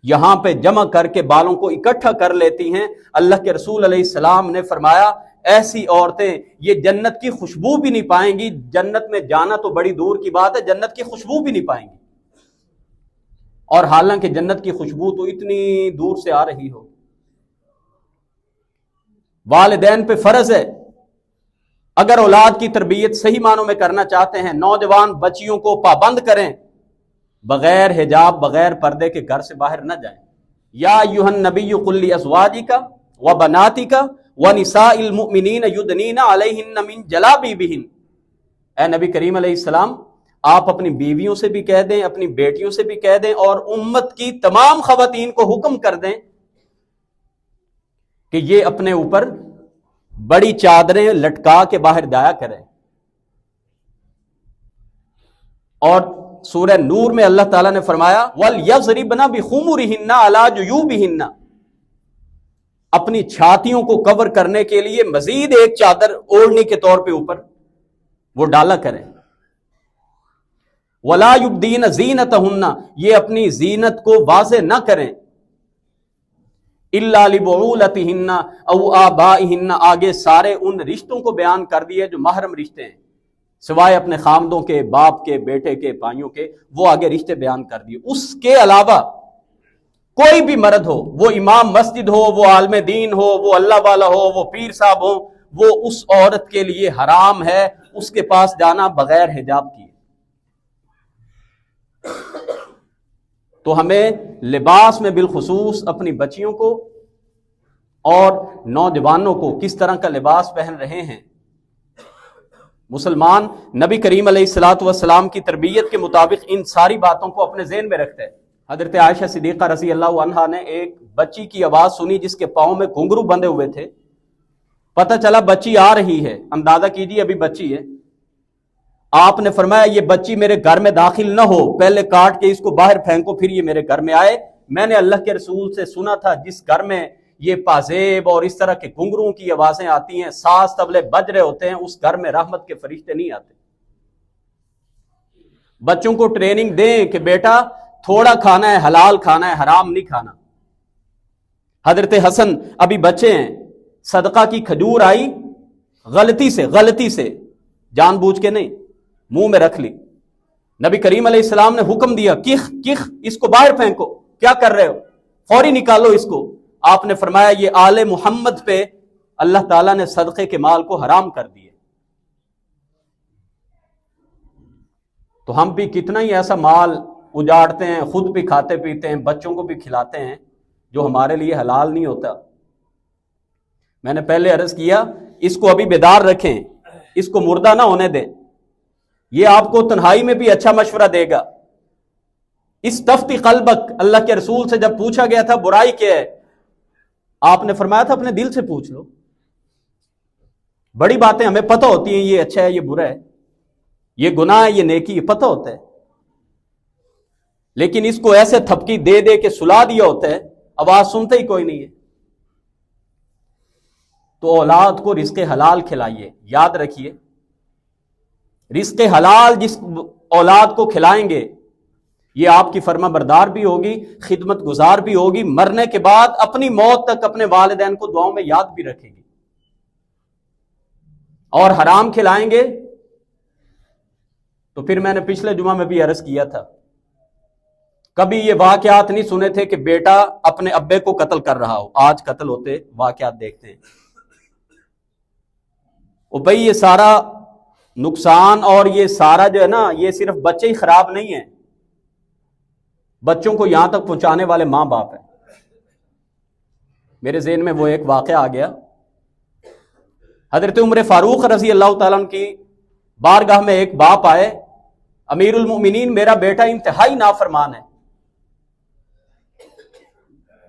یہاں پہ جمع کر کے بالوں کو اکٹھا کر لیتی ہیں۔ اللہ کے رسول علیہ السلام نے فرمایا ایسی عورتیں یہ جنت کی خوشبو بھی نہیں پائیں گی، جنت میں جانا تو بڑی دور کی بات ہے، جنت کی خوشبو بھی نہیں پائیں گی، اور حالانکہ جنت کی خوشبو تو اتنی دور سے آ رہی ہو۔ والدین پہ فرض ہے اگر اولاد کی تربیت صحیح معنوں میں کرنا چاہتے ہیں، نوجوان بچیوں کو پابند کریں، بغیر حجاب بغیر پردے کے گھر سے باہر نہ جائیں۔ یا ایھا النبی قل لازواجک وبناتک ونساء المؤمنین یدنین علیہن من جلابیبہن، اے نبی کریم علیہ السلام آپ اپنی بیویوں سے بھی کہہ دیں، اپنی بیٹیوں سے بھی کہہ دیں، اور امت کی تمام خواتین کو حکم کر دیں کہ یہ اپنے اوپر بڑی چادریں لٹکا کے باہر جایا کریں۔ اور سورہ نور میں اللہ تعالیٰ نے فرمایا وَلْيَضْرِبْنَ بِخُمُرِهِنَّ عَلَى جُيُوبِهِنَّ، اپنی چھاتیوں کو کور کرنے کے لیے مزید ایک چادر اوڑھنے کے طور پہ اوپر وہ ڈالا کریں۔ وَلَا يُبْدِينَ زِينَتَهُنَّ، یہ اپنی زینت کو واضح نہ کریں، إِلَّا لِبُعُولَتِهِنَّ أَوْ آبَائِهِنَّ، آگے سارے ان رشتوں کو بیان کر دیے جو محرم رشتے ہیں، سوائے اپنے خامدوں کے، باپ کے، بیٹے کے، بھائیوں کے، وہ آگے رشتے بیان کر دیے۔ اس کے علاوہ کوئی بھی مرد ہو، وہ امام مسجد ہو، وہ عالم دین ہو، وہ اللہ والا ہو، وہ پیر صاحب ہو، وہ اس عورت کے لیے حرام ہے اس کے پاس جانا بغیر حجاب کیے۔ تو ہمیں لباس میں بالخصوص اپنی بچیوں کو اور نوجوانوں کو کس طرح کا لباس پہن رہے ہیں، مسلمان نبی کریم علیہ الصلاۃ والسلام کی تربیت کے مطابق ان ساری باتوں کو اپنے ذہن میں رکھتا ہے۔ حضرت عائشہ صدیقہ رضی اللہ عنہا نے ایک بچی کی آواز سنی جس کے پاؤں میں گھنگرو بندھے ہوئے تھے، پتہ چلا بچی آ رہی ہے، اندازہ کیجیے ابھی بچی ہے۔ آپ نے فرمایا یہ بچی میرے گھر میں داخل نہ ہو، پہلے کاٹ کے اس کو باہر پھینکو پھر یہ میرے گھر میں آئے۔ میں نے اللہ کے رسول سے سنا تھا جس گھر میں یہ پازیب اور اس طرح کے گھنگروں کی آوازیں آتی ہیں، ساز طبلے بج رہے ہوتے ہیں، اس گھر میں رحمت کے فرشتے نہیں آتے۔ بچوں کو ٹریننگ دیں کہ بیٹا تھوڑا کھانا ہے، حلال کھانا ہے، حرام نہیں کھانا۔ حضرت حسن ابھی بچے ہیں، صدقہ کی کھجور آئی، غلطی سے جان بوجھ کے نہیں، منہ میں رکھ لی۔ نبی کریم علیہ السلام نے حکم دیا، کخ اس کو باہر پھینکو، کیا کر رہے ہو، فوری نکالو اس کو۔ آپ نے فرمایا یہ آل محمد پہ اللہ تعالیٰ نے صدقے کے مال کو حرام کر دیے۔ تو ہم بھی کتنا ہی ایسا مال اجاڑتے ہیں، خود بھی کھاتے پیتے ہیں، بچوں کو بھی کھلاتے ہیں جو ہمارے لیے حلال نہیں ہوتا۔ میں نے پہلے عرض کیا اس کو ابھی بیدار رکھیں، اس کو مردہ نہ ہونے دیں، یہ آپ کو تنہائی میں بھی اچھا مشورہ دے گا۔ استفتی قلبک، اللہ کے رسول سے جب پوچھا گیا تھا برائی کیا ہے، آپ نے فرمایا تھا اپنے دل سے پوچھ لو۔ بڑی باتیں ہمیں پتہ ہوتی ہیں، یہ اچھا ہے یہ برا ہے، یہ گناہ ہے یہ نیکی، یہ پتہ ہوتا ہے، لیکن اس کو ایسے تھپکی دے دے کے سلا دیا ہوتا ہے، آواز سنتا ہی کوئی نہیں ہے۔ تو اولاد کو رزق حلال کھلائیے، یاد رکھیے رزق حلال جس اولاد کو کھلائیں گے یہ آپ کی فرما بردار بھی ہوگی، خدمت گزار بھی ہوگی، مرنے کے بعد اپنی موت تک اپنے والدین کو دعاؤں میں یاد بھی رکھے گی۔ اور حرام کھلائیں گے تو پھر میں نے پچھلے جمعہ میں بھی عرض کیا تھا، کبھی یہ واقعات نہیں سنے تھے کہ بیٹا اپنے ابے کو قتل کر رہا ہو، آج قتل ہوتے واقعات دیکھتے ہیں۔ اور بھائی یہ سارا نقصان اور یہ سارا جو ہے نا، یہ صرف بچے ہی خراب نہیں ہیں، بچوں کو یہاں تک پہنچانے والے ماں باپ ہیں۔ میرے ذہن میں وہ ایک واقعہ آ گیا، حضرت عمر فاروق رضی اللہ تعالیٰ عنہ کی بارگاہ میں ایک باپ آئے، امیر المؤمنین میرا بیٹا انتہائی نافرمان ہے۔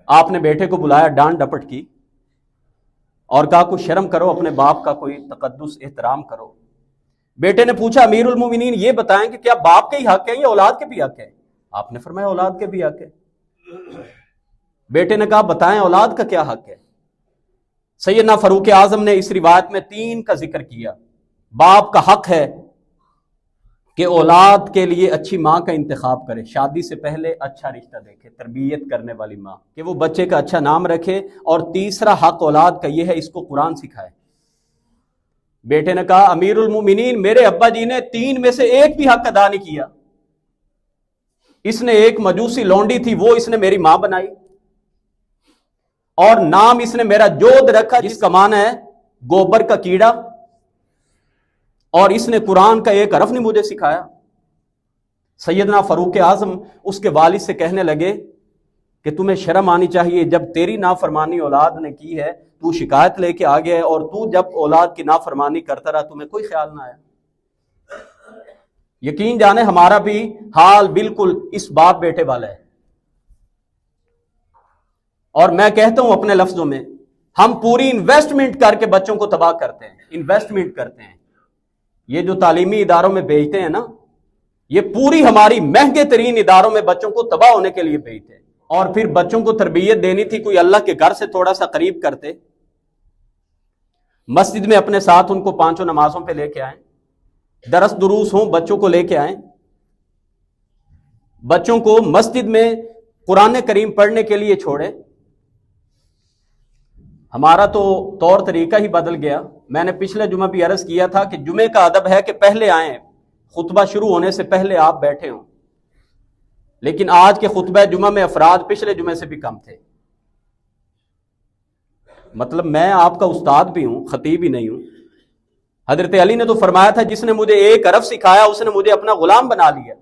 آپ نے بیٹے کو بلایا، ڈانٹ ڈپٹ کی اور کہا کچھ شرم کرو، اپنے باپ کا کوئی تقدس احترام کرو۔ بیٹے نے پوچھا امیر المؤمنین یہ بتائیں کہ کیا باپ کے ہی حق ہے یا اولاد کے بھی حق ہے؟ آپ نے فرمایا اولاد کے بھی حق ہے۔ بیٹے نے کہا بتائیں اولاد کا کیا حق ہے؟ سیدنا فاروق اعظم نے اس روایت میں 3 کا ذکر کیا۔ باپ کا حق ہے کہ اولاد کے لیے اچھی ماں کا انتخاب کرے، شادی سے پہلے اچھا رشتہ دیکھے، تربیت کرنے والی ماں، کہ وہ بچے کا اچھا نام رکھے۔ اور تیسرا حق اولاد کا یہ ہے اس کو قرآن سکھائے۔ بیٹے نے کہا امیر المومنین میرے ابا جی نے 3 میں سے ایک بھی حق ادا نہیں کیا، اس نے ایک مجوسی لونڈی تھی وہ اس نے میری ماں بنائی، اور نام اس نے میرا جود رکھا جس کا معنی ہے گوبر کا کیڑا، اور اس نے قرآن کا ایک حرف نہیں مجھے سکھایا۔ سیدنا فاروق اعظم اس کے والد سے کہنے لگے کہ تمہیں شرم آنی چاہیے، جب تیری نافرمانی اولاد نے کی ہے تو شکایت لے کے آ گیا ہے، اور تو جب اولاد کی نافرمانی کرتا رہا تمہیں کوئی خیال نہ آیا۔ یقین جانے ہمارا بھی حال بالکل اس باپ بیٹے والا ہے، اور میں کہتا ہوں اپنے لفظوں میں ہم پوری انویسٹمنٹ کر کے بچوں کو تباہ کرتے ہیں، انویسٹمنٹ کرتے ہیں۔ یہ جو تعلیمی اداروں میں بھیجتے ہیں نا، یہ پوری ہماری مہنگے ترین اداروں میں بچوں کو تباہ ہونے کے لیے بھیجتے ہیں۔ اور پھر بچوں کو تربیت دینی تھی، کوئی اللہ کے گھر سے تھوڑا سا قریب کرتے، مسجد میں اپنے ساتھ ان کو 5 نمازوں پہ لے کے آئیں، درس دروس ہوں بچوں کو لے کے آئیں، بچوں کو مسجد میں قرآن کریم پڑھنے کے لیے چھوڑیں۔ ہمارا تو طور طریقہ ہی بدل گیا۔ میں نے پچھلے جمعہ بھی عرض کیا تھا کہ جمعے کا ادب ہے کہ پہلے آئیں، خطبہ شروع ہونے سے پہلے آپ بیٹھے ہوں، لیکن آج کے خطبہ جمعہ میں افراد پچھلے جمعے سے بھی کم تھے۔ مطلب میں آپ کا استاد بھی ہوں، خطیب ہی نہیں ہوں۔ حضرت علی نے تو فرمایا تھا جس نے مجھے ایک حرف سکھایا اس نے مجھے اپنا غلام بنا لیا۔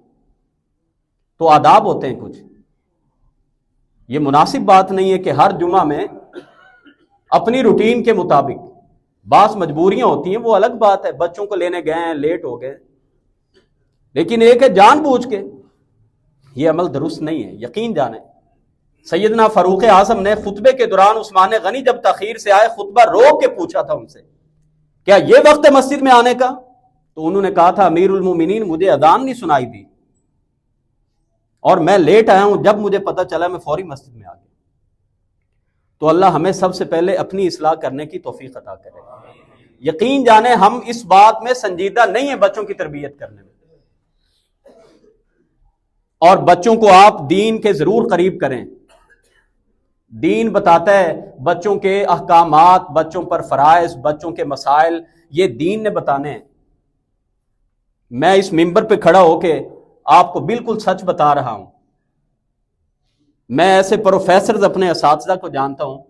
تو آداب ہوتے ہیں کچھ، یہ مناسب بات نہیں ہے کہ ہر جمعہ میں اپنی روٹین کے مطابق، بعض مجبوریاں ہوتی ہیں وہ الگ بات ہے، بچوں کو لینے گئے ہیں لیٹ ہو گئے، لیکن ایک ہے جان بوجھ کے، یہ عمل درست نہیں ہے۔ یقین جانیں سیدنا فاروق اعظم نے خطبے کے دوران عثمان غنی جب تاخیر سے آئے خطبہ روک کے پوچھا تھا ان سے کیا یہ وقت ہے مسجد میں آنے کا؟ تو انہوں نے کہا تھا امیر المومنین مجھے اذان نہیں سنائی دی اور میں لیٹ آیا ہوں، جب مجھے پتہ چلا میں فوری مسجد میں آ گیا۔ تو اللہ ہمیں سب سے پہلے اپنی اصلاح کرنے کی توفیق عطا کرے۔ یقین جانیں ہم اس بات میں سنجیدہ نہیں ہیں بچوں کی تربیت کرنے میں۔ اور بچوں کو آپ دین کے ضرور قریب کریں. دین بتاتا ہے بچوں کے احکامات، بچوں پر فرائض، بچوں کے مسائل، یہ دین نے بتانے ہیں. میں اس ممبر پہ کھڑا ہو کے آپ کو بالکل سچ بتا رہا ہوں. میں ایسے پروفیسرز اپنے اساتذہ کو جانتا ہوں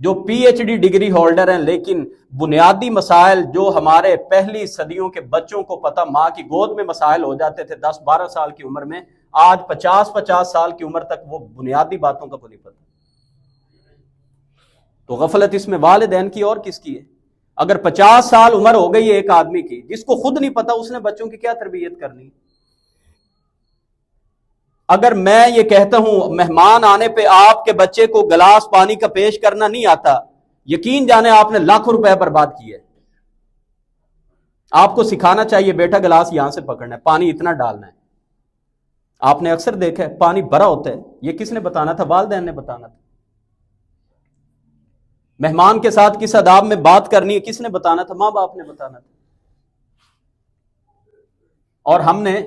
جو P H D degree holder ہیں، لیکن بنیادی مسائل جو ہمارے پہلی صدیوں کے بچوں کو پتہ، ماں کی گود میں مسائل ہو جاتے تھے 10-12 سال کی عمر میں، آج 50 سال کی عمر تک وہ بنیادی باتوں کا کو نہیں پتہ. تو غفلت اس میں والدین کی اور کس کی ہے؟ اگر 50 سال عمر ہو گئی ہے ایک آدمی کی جس کو خود نہیں پتا اس نے بچوں کی کیا تربیت کرنی. اگر میں یہ کہتا ہوں مہمان آنے پہ آپ کے بچے کو گلاس پانی کا پیش کرنا نہیں آتا، یقین جانے آپ نے لاکھوں روپے برباد کیے. آپ کو سکھانا چاہیے بیٹا گلاس یہاں سے پکڑنا ہے، پانی اتنا ڈالنا ہے. آپ نے اکثر دیکھا ہے پانی بھرا ہوتا ہے، یہ کس نے بتانا تھا؟ والدین نے بتانا تھا. مہمان کے ساتھ کس آداب میں بات کرنی ہے کس نے بتانا تھا؟ ماں باپ نے بتانا تھا. اور ہم نے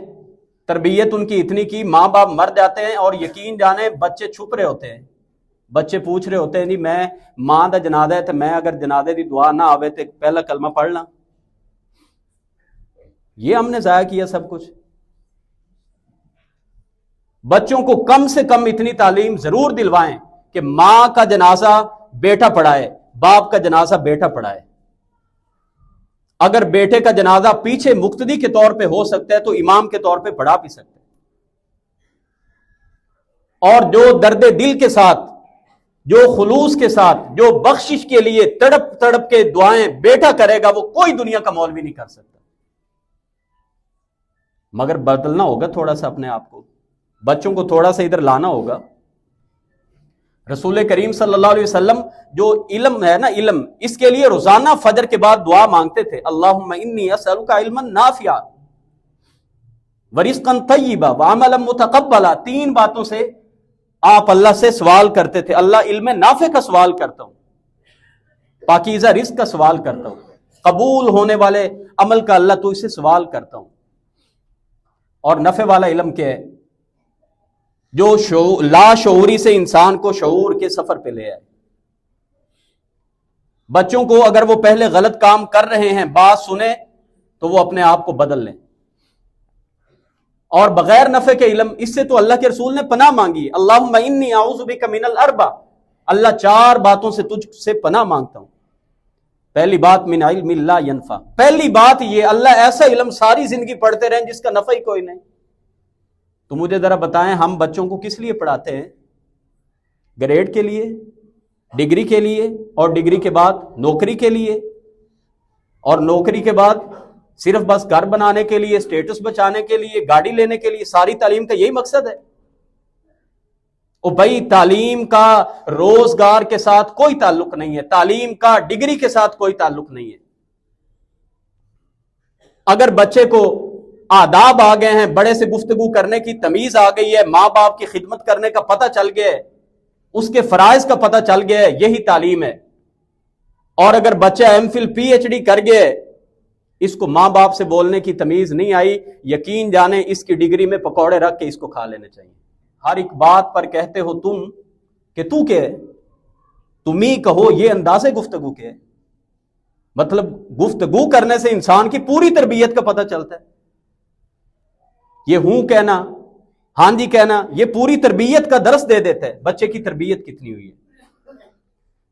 تربیت ان کی اتنی کی، ماں باپ مر جاتے ہیں اور یقین جانے بچے چھپ رہے ہوتے ہیں. بچے پوچھ رہے ہوتے ہیں نہیں میں ماں دا جنازہ ہے تو میں اگر جنازے دی دعا نہ آوے تو پہلا کلمہ پڑھ لاں. یہ ہم نے ضائع کیا سب کچھ. بچوں کو کم سے کم اتنی تعلیم ضرور دلوائیں کہ ماں کا جنازہ بیٹا پڑھائے، باپ کا جنازہ بیٹا پڑھائے. اگر بیٹے کا جنازہ پیچھے مقتدی کے طور پہ ہو سکتا ہے تو امام کے طور پہ پڑھا بھی سکتے ہیں. اور جو درد دل کے ساتھ، جو خلوص کے ساتھ، جو بخشش کے لیے تڑپ تڑپ کے دعائیں بیٹا کرے گا وہ کوئی دنیا کا مولوی نہیں کر سکتا. مگر بدلنا ہوگا تھوڑا سا اپنے آپ کو، بچوں کو تھوڑا سا ادھر لانا ہوگا. رسول کریم صلی اللہ علیہ وسلم جو علم ہے نا، علم، اس کے لیے روزانہ فجر کے بعد دعا مانگتے تھے، اللہم انی اسألک علما نافعا ورزقا طیبا وعملا متقبلا. 3 باتوں سے آپ اللہ سے سوال کرتے تھے. اللہ علم نافع کا سوال کرتا ہوں، پاکیزہ رزق کا سوال کرتا ہوں، قبول ہونے والے عمل کا اللہ تو اسے سوال کرتا ہوں. اور نفع والا علم کیا ہے؟ جو لا شعوری سے انسان کو شعور کے سفر پہ لے آئے. بچوں کو اگر وہ پہلے غلط کام کر رہے ہیں بات سنیں تو وہ اپنے آپ کو بدل لیں. اور بغیر نفع کے علم، اس سے تو اللہ کے رسول نے پناہ مانگی، اللہم انی اعوذ بک من الاربع، اللہ 4 باتوں سے تجھ سے پناہ مانگتا ہوں. پہلی بات من علم لا ینفع، پہلی بات یہ اللہ ایسا علم ساری زندگی پڑھتے رہیں جس کا نفع ہی کوئی نہیں. تو مجھے ذرا بتائیں ہم بچوں کو کس لیے پڑھاتے ہیں؟ گریڈ کے لیے، ڈگری کے لیے، اور ڈگری کے بعد نوکری کے لیے، اور نوکری کے بعد صرف بس گھر بنانے کے لیے، سٹیٹس بچانے کے لیے، گاڑی لینے کے لیے. ساری تعلیم کا یہی مقصد ہے؟ او بھائی تعلیم کا روزگار کے ساتھ کوئی تعلق نہیں ہے، تعلیم کا ڈگری کے ساتھ کوئی تعلق نہیں ہے. اگر بچے کو آداب آ گئے ہیں، بڑے سے گفتگو کرنے کی تمیز آ گئی ہے، ماں باپ کی خدمت کرنے کا پتہ چل گیا ہے، اس کے فرائض کا پتہ چل گیا ہے، یہی تعلیم ہے. اور اگر بچہ M Phil P H D کر گیا ہے، اس کو ماں باپ سے بولنے کی تمیز نہیں آئی، یقین جانے اس کی ڈگری میں پکوڑے رکھ کے اس کو کھا لینے چاہیے. ہر ایک بات پر کہتے ہو تم کہ تو کیا ہے، تم ہی کہو، یہ انداز گفتگو کے ہے. مطلب گفتگو کرنے سے انسان کی پوری تربیت کا پتہ چلتا ہے. یہ ہوں کہنا، ہاں جی کہنا، یہ پوری تربیت کا درس دے دیتا ہے بچے کی تربیت کتنی ہوئی ہے.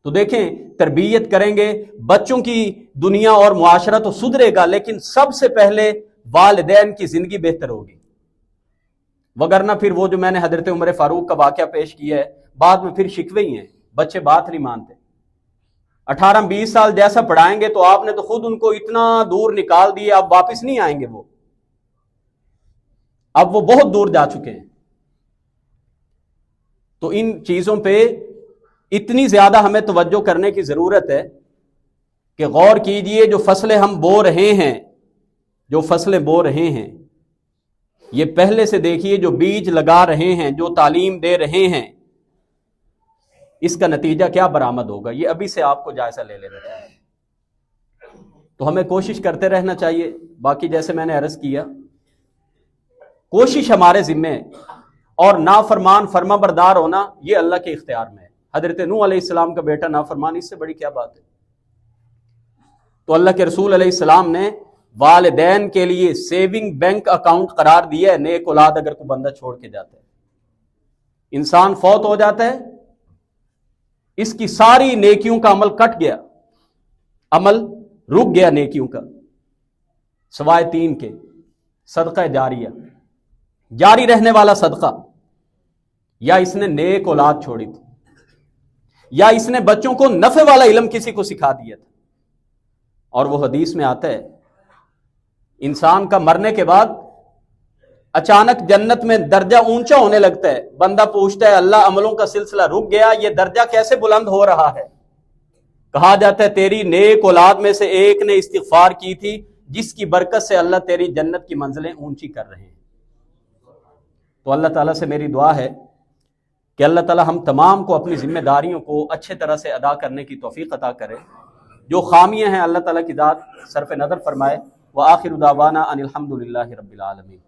تو دیکھیں تربیت کریں گے بچوں کی دنیا اور معاشرہ تو سدھرے گا، لیکن سب سے پہلے والدین کی زندگی بہتر ہوگی. وگرنہ پھر وہ جو میں نے حضرت عمر فاروق کا واقعہ پیش کیا ہے، بعد میں پھر شکوے ہی ہیں، بچے بات نہیں مانتے. 18-20 سال جیسا پڑھائیں گے تو آپ نے تو خود ان کو اتنا دور نکال دیا، اب واپس نہیں آئیں گے وہ، اب وہ بہت دور جا چکے ہیں. تو ان چیزوں پہ اتنی زیادہ ہمیں توجہ کرنے کی ضرورت ہے کہ غور کیجئے جو فصلیں ہم بو رہے ہیں، جو فصلیں بو رہے ہیں، یہ پہلے سے دیکھیے جو بیج لگا رہے ہیں، جو تعلیم دے رہے ہیں، اس کا نتیجہ کیا برآمد ہوگا، یہ ابھی سے آپ کو جائزہ لے لینا چاہیے. تو ہمیں کوشش کرتے رہنا چاہیے. باقی جیسے میں نے عرض کیا، کوشش ہمارے ذمہ ہے اور نافرمان فرما بردار ہونا یہ اللہ کے اختیار میں ہے۔ حضرت نوح علیہ السلام کا بیٹا نافرمان، اس سے بڑی کیا بات ہے؟ تو اللہ کے رسول علیہ السلام نے والدین کے لیے سیونگ بینک اکاؤنٹ قرار دیا ہے۔ نیک اولاد اگر کوئی بندہ چھوڑ کے جاتا ہے، انسان فوت ہو جاتا ہے، اس کی ساری نیکیوں کا عمل کٹ گیا، عمل رک گیا نیکیوں کا، سوائے 3 کے: صدقہ جاریہ، جاری رہنے والا صدقہ، یا اس نے نیک اولاد چھوڑی تھی، یا اس نے بچوں کو نفع والا علم کسی کو سکھا دیا تھا۔ اور وہ حدیث میں آتا ہے انسان کا مرنے کے بعد اچانک جنت میں درجہ اونچا ہونے لگتا ہے، بندہ پوچھتا ہے اللہ عملوں کا سلسلہ رک گیا، یہ درجہ کیسے بلند ہو رہا ہے؟ کہا جاتا ہے تیری نیک اولاد میں سے ایک نے استغفار کی تھی جس کی برکت سے اللہ تیری جنت کی منزلیں اونچی کر رہے ہیں۔ تو اللہ تعالیٰ سے میری دعا ہے کہ اللہ تعالیٰ ہم تمام کو اپنی ذمہ داریوں کو اچھے طرح سے ادا کرنے کی توفیق عطا کرے، جو خامیاں ہیں اللہ تعالیٰ کی ذات صرف نظر فرمائے۔ وآخر دعوانا ان الحمد للہ رب العالمین۔